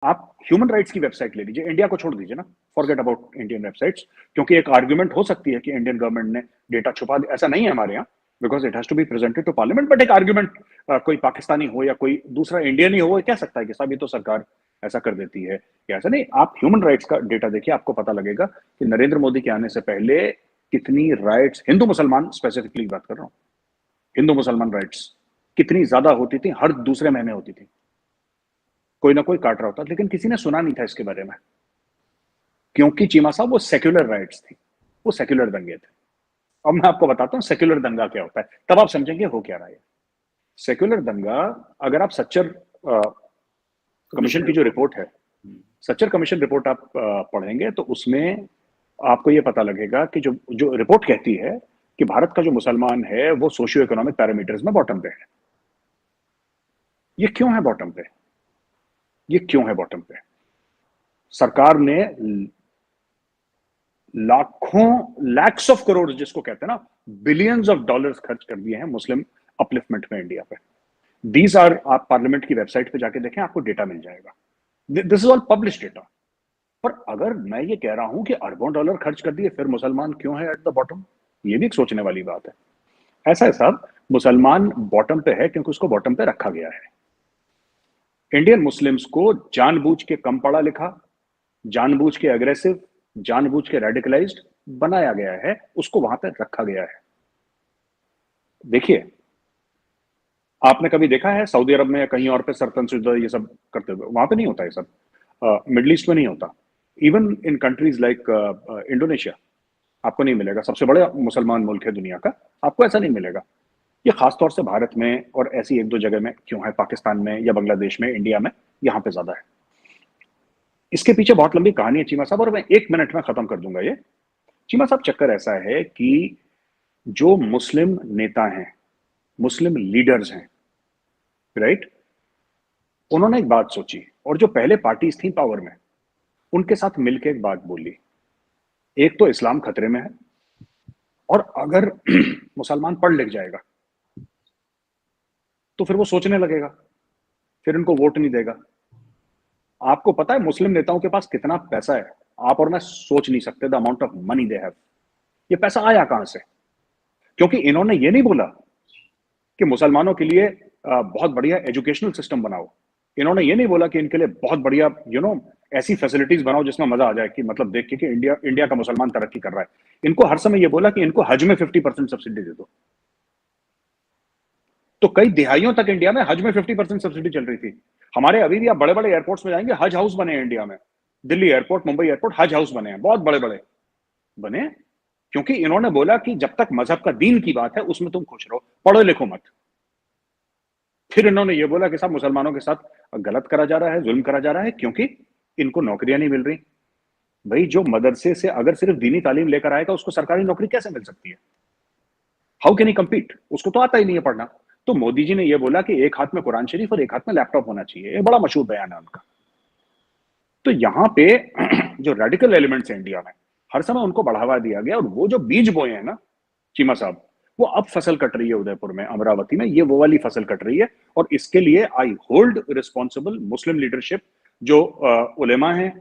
आप human rights की website ले लीजिए, इंडिया को छोड़ दीजिए ना, फॉरगेट अबाउट इंडियन वेबसाइट्स, क्योंकि एक आर्ग्यूमेंट हो सकती है कि इंडियन गवर्नमेंट ने डेटा छुपा दिया, ऐसा नहीं है हमारे यहाँ, because it has to be presented to parliament, but एक आर्ग्यूमेंट कोई पाकिस्तानी हो या कोई दूसरा इंडियन ही हो, वो कह सकता है कि साहब ये तो सरकार ऐसा कर देती है या ऐसा नहीं। आप ह्यूमन राइट्स का डेटा देखिए, आपको पता लगेगा कि नरेंद्र मोदी के आने से पहले कितनी राइट्स, हिंदू मुसलमान स्पेसिफिकली बात कर रहा हूँ, हिंदू मुसलमान राइट्स कितनी ज्यादा होती थी, हर दूसरे महीने होती थी, कोई ना कोई काट रहा होता, लेकिन किसी ने सुना नहीं था इसके बारे में, क्योंकि चीमा साहब वो सेक्युलर राइट्स थी, वो सेक्युलर दंगे थे। अब मैं आपको बताता हूं सेक्युलर दंगा क्या होता है, तब आप समझेंगे हो क्या रहा है। सेक्युलर दंगा, अगर आप सच्चर कमीशन की जो रिपोर्ट है, सच्चर कमीशन रिपोर्ट आप पढ़ेंगे तो उसमें आपको ये पता लगेगा कि जो जो रिपोर्ट कहती है कि भारत का जो मुसलमान है वो सोशियो इकोनॉमिक पैरामीटर्स में बॉटम पे है। ये क्यों है बॉटम पे? ये क्यों है बॉटम पे? सरकार ने लाखों, लैक्स ऑफ करोड़ जिसको कहते हैं ना, बिलियंस ऑफ डॉलर्स खर्च कर दिए हैं मुस्लिम अपलिफ्टमेंट में इंडिया पे। दीज आर, आप पार्लियामेंट की वेबसाइट पे जाके देखें, आपको डेटा मिल जाएगा, this is all publish data. पर अगर मैं ये कह रहा हूं कि अरबों डॉलर खर्च कर दिए, फिर मुसलमान क्यों है एट द बॉटम? ये भी एक सोचने वाली बात है। ऐसा है साहब, मुसलमान बॉटम पे है क्योंकि उसको बॉटम पे रखा गया है। इंडियन मुस्लिम्स को जानबूझ के कम पढ़ा लिखा, जानबूझ के अग्रेसिव, जानबूझ के रेडिकलाइज्ड बनाया गया है, उसको वहां पे रखा गया है। देखिए, आपने कभी देखा है सऊदी अरब में या कहीं और पे सरतन सुजदा ये सब करते हुए? वहां पे नहीं होता ये सब, मिडल ईस्ट में नहीं होता, even in countries like Indonesia आपको नहीं मिलेगा, सबसे बड़ा मुसलमान मुल्क है दुनिया का, आपको ऐसा नहीं मिलेगा। ये खासतौर से भारत में और ऐसी एक दो जगह में क्यों है, पाकिस्तान में या बांग्लादेश में, इंडिया में, यहाँ पे ज्यादा है। इसके पीछे बहुत लंबी कहानी है चीमा साहब, और मैं 1 मिनट में खत्म कर दूंगा ये। चीमा साहब, चक्कर ऐसा है कि जो मुस्लिम नेता हैं, मुस्लिम लीडर्स हैं, राइट, उन्होंने एक बात सोची, और जो पहले पार्टीज थी पावर में, उनके साथ मिलकर एक बात बोली, एक तो इस्लाम खतरे में है, और अगर मुसलमान पढ़ लिख जाएगा तो फिर वो सोचने लगेगा, फिर इनको वोट नहीं देगा। आपको पता है मुस्लिम नेताओं के पास कितना पैसा है? आप और मैं सोच नहीं सकते the amount of money they have. ये पैसा आया कहां से? क्योंकि इन्होंने ये नहीं बोला कि मुसलमानों के लिए बहुत बढ़िया एजुकेशनल सिस्टम बनाओ, इन्होंने ये नहीं बोला कि इनके लिए बहुत बढ़िया ऐसी फैसिलिटीज बनाओ जिसमें मजा आ जाए, कि मतलब देख के कि इंडिया इंडिया का मुसलमान तरक्की कर रहा है। इनको हर समय ये बोला कि इनको हज में 50% सब्सिडी दे दो। तो कई दिहाइयों तक इंडिया में हज में 50% सब्सिडी चल रही थी। हमारे अभी भी आप बड़े बड़े एयरपोर्ट्स में जाएंगे, हज हाउस बने हैं इंडिया में, दिल्ली एयरपोर्ट, मुंबई एयरपोर्ट, हज हाउस बने हैं, बहुत बड़े बड़े बने, क्योंकि इन्होंने बोला कि जब तक मजहब का दीन की बात है उसमें तुम खुश रहो, पढ़ो लिखो मत। फिर इन्होंने ये बोला कि साहब मुसलमानों के साथ गलत करा जा रहा है, जुल्म करा जा रहा है, क्योंकि इनको नौकरियां नहीं मिल रही। भाई, जो मदरसे से अगर सिर्फ दीनी तालीम लेकर आएगा उसको सरकारी नौकरी कैसे मिल सकती है? How can he compete? उसको तो आता ही नहीं है पढ़ना। तो मोदी जी ने यह बोला कि एक हाथ में कुरान शरीफ और एक हाथ में लैपटॉप होना चाहिए, ये बड़ा मशहूर बयान है उनका। तो यहां पे जो रेडिकल एलिमेंट्स हैं इंडिया में, हर समय उनको बढ़ावा दिया गया, और वो जो बीज बोए हैं ना चीमा साहब, वो अब फसल कट रही है उदयपुर में, अमरावती में, ये वो वाली फसल कट रही है। और इसके लिए I hold responsible Muslim leadership, जो उलेमा हैं,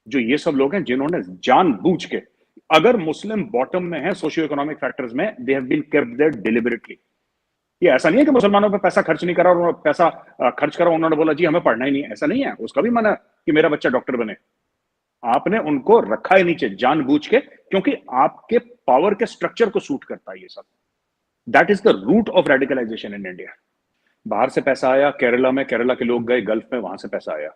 जो ये सब लोग हैं जिन्होंने जानबूझ के, अगर मुस्लिम बॉटम में है सोशियो इकोनॉमिक फैक्टर्स में, they have been kept there deliberately. ये ऐसा नहीं है कि मुसलमानों पर पैसा खर्च नहीं करा, और पैसा खर्च करा उन्होंने बोला जी हमें पढ़ना ही नहीं है, ऐसा नहीं है। उसका भी मन है कि मेरा बच्चा डॉक्टर बने। आपने उनको रखा है नीचे जानबूझ के, क्योंकि आपके पावर के स्ट्रक्चर को सूट करता है ये सब। That is the root of radicalisation in India. बाहर से पैसा आया, केरला में, केरला के लोग गए गल्फ में, वहां से पैसा आया।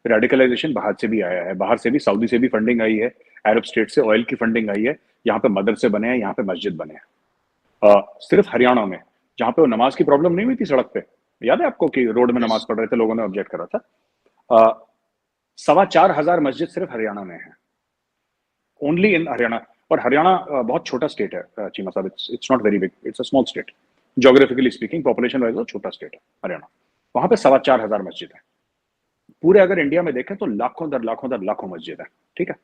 रेडिकलाइजेशन बाहर से भी आया है, बाहर से भी, सऊदी से भी फंडिंग आई है, अरब स्टेट से ऑयल की फंडिंग आई है, यहाँ पे मदरसे बने हैं, यहाँ पे मस्जिद बने हैं। सिर्फ हरियाणा में, जहां पे वो नमाज की प्रॉब्लम नहीं हुई थी सड़क पे, याद है आपको कि रोड में नमाज पढ़ रहे थे, लोगों ने ऑब्जेक्ट करा था। 4,2500 मस्जिद सिर्फ हरियाणा में है, ओनली इन हरियाणा। और हरियाणा बहुत छोटा स्टेट है चीमा साहब, it's not very big, it's a small state geographically speaking, population wise छोटा स्टेट है हरियाणा। वहां पे 4,2500 मस्जिद है। पूरे अगर इंडिया में देखें तो लाखों दर लाखों दर लाखों मस्जिद है, ठीक है।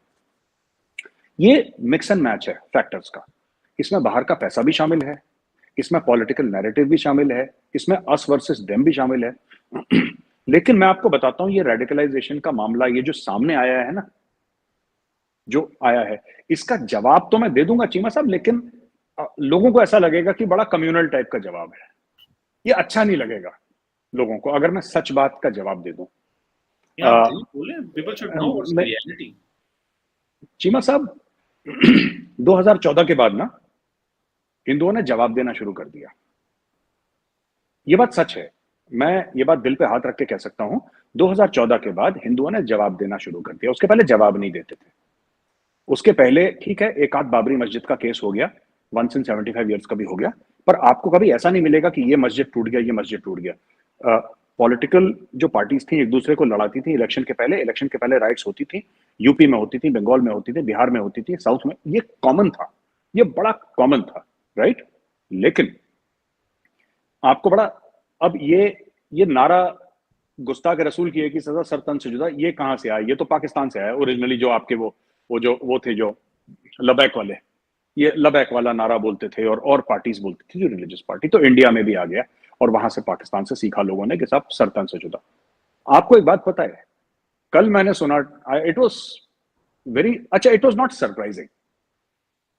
ये मिक्स एंड मैच है फैक्टर्स का। इसमें बाहर का पैसा भी शामिल है, इसमें पॉलिटिकल नैरेटिव भी शामिल है, इसमें अस वर्सेस देम भी शामिल है। लेकिन मैं आपको बताता हूं, ये रेडिकलाइजेशन का मामला, ये जो सामने आया है ना, जो आया है, इसका जवाब तो मैं दे दूंगा चीमा साहब, लेकिन लोगों को ऐसा लगेगा कि बड़ा कम्युनल टाइप का जवाब है। ये अच्छा नहीं लगेगा लोगों को अगर मैं सच बात का जवाब दे दूं। बोले, people should know what's the reality. Cheema साहब 2014 के बाद ना हिंदुओं ने जवाब देना शुरू कर दिया। ये बात सच है, मैं ये बात दिल पे हाथ रख के कह सकता हूं। 2014 के बाद हिंदुओं ने जवाब देना शुरू कर दिया। उसके पहले जवाब नहीं देते थे। उसके पहले ठीक है, एक आध बाबरी मस्जिद का केस हो गया, वंस इन 75 ईयर्स का भी हो गया, पर आपको कभी ऐसा नहीं मिलेगा कि ये मस्जिद टूट गया, ये मस्जिद टूट गया। पॉलिटिकल जो पार्टीज थी एक दूसरे को लड़ाती थी इलेक्शन के पहले राइट्स होती थी, यूपी में होती थी, बंगाल में होती थी, बिहार में होती थी, साउथ में, ये कॉमन था, ये बड़ा कॉमन था, राइट। लेकिन आपको बड़ा, अब ये नारा गुस्ताख रसूल की है कि सजा सर तन से जुदा, ये कहां से आया? ये तो पाकिस्तान से आया ओरिजिनली, जो आपके वो थे जो लबैक वाले, ये लबैक वाला नारा बोलते थे, और पार्टीज बोलती थी जो रिलीजियस पार्टी, तो इंडिया में भी आ गया और वहां से पाकिस्तान से सीखा लोगों ने कि साहब सर तन से जुदा। आपको एक बात पता है, कल मैंने सुना, इट वॉज वेरी अच्छा, इट वॉज नॉट सरप्राइजिंग,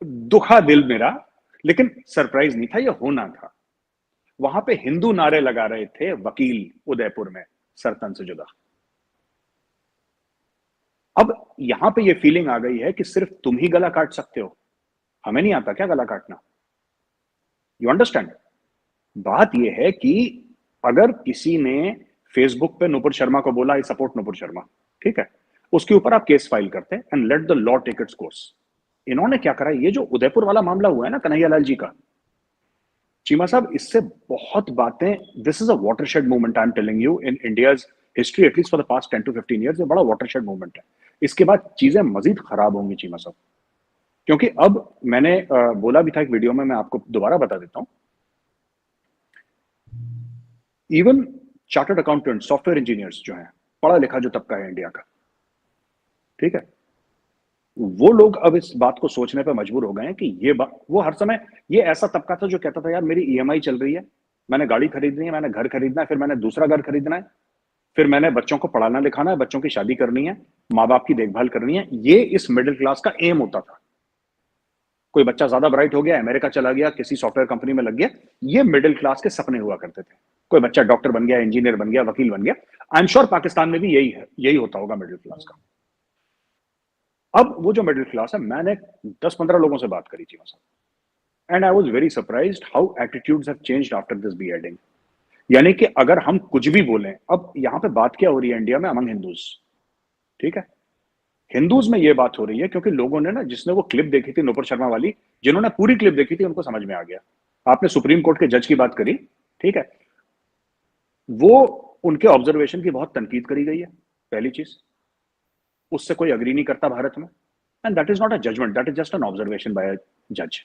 दुखा दिल मेरा, लेकिन सरप्राइज नहीं था, ये होना था। वहां पे हिंदू नारे लगा रहे थे वकील उदयपुर में, सरतन से जुदा। अब यहां पे ये फीलिंग आ गई है कि सिर्फ तुम ही गला काट सकते हो, हमें नहीं आता क्या गला काटना? You understand? बात यह है कि अगर किसी ने फेसबुक पे नुपुर शर्मा को बोला आई सपोर्ट नुपुर शर्मा, ठीक है, उसके ऊपर आप केस फाइल करते and let the law take its course. इन्होंने क्या करा, ये जो उदयपुर वाला मामला हुआ है ना कन्हैयालाल जी का, चीमा साहब, इससे बहुत बातें, this is a watershed movement, I am telling you, in India's history at least for the past 10 to 15 years, ये बड़ा वाटरशेड मूवमेंट है। इसके बाद चीजें मजीद खराब होंगी चीमा साहब, क्योंकि अब मैंने बोला भी था एक वीडियो में, मैं आपको दोबारा बता देता हूं, even chartered accountant, software engineers जो हैं, पढ़ा लिखा जो तबका है इंडिया का, ठीक है, वो लोग अब इस बात को सोचने पर मजबूर हो गए हैं कि ये बात, वो हर समय, ये ऐसा तबका था जो कहता था यार मेरी ईएमआई चल रही है, मैंने गाड़ी खरीदनी है, मैंने घर खरीदना है, फिर मैंने दूसरा घर खरीदना है, फिर मैंने बच्चों को पढ़ाना लिखाना है, बच्चों की शादी करनी है, माँ बाप की देखभाल करनी है। ये इस मिडिल क्लास का एम होता था। कोई बच्चा ज्यादा ब्राइट हो गया, अमेरिका चला गया, किसी सॉफ्टवेयर कंपनी में लग गया, ये मिडिल क्लास के सपने हुआ करते थे। कोई बच्चा डॉक्टर बन गया, इंजीनियर बन गया, वकील बन गया। आई एम श्योर पाकिस्तान में भी यही है, यही होता होगा मिडिल क्लास का। अब वो जो मिडिल क्लास है, मैंने 10-15 लोगों से बात करी थी वहां, and I was very surprised how attitudes have changed after this बीएडिंग। यानी कि अगर हम कुछ भी बोलें, अब यहां पे बात क्या हो रही है इंडिया में अमंग हिंदूज, ठीक है, हिंदूज में ये बात हो रही है क्योंकि लोगों ने ना, जिसने वो क्लिप देखी थी नुपुर शर्मा वाली, जिन्होंने पूरी क्लिप देखी थी उनको समझ में आ गया। आपने सुप्रीम कोर्ट के जज की बात करी, ठीक है, वो उनके ऑब्जर्वेशन की बहुत तनकीद करी गई है, पहली चीज, उससे कोई अग्री नहीं करता भारत में, and that is not a judgement, that is just an observation by a जज।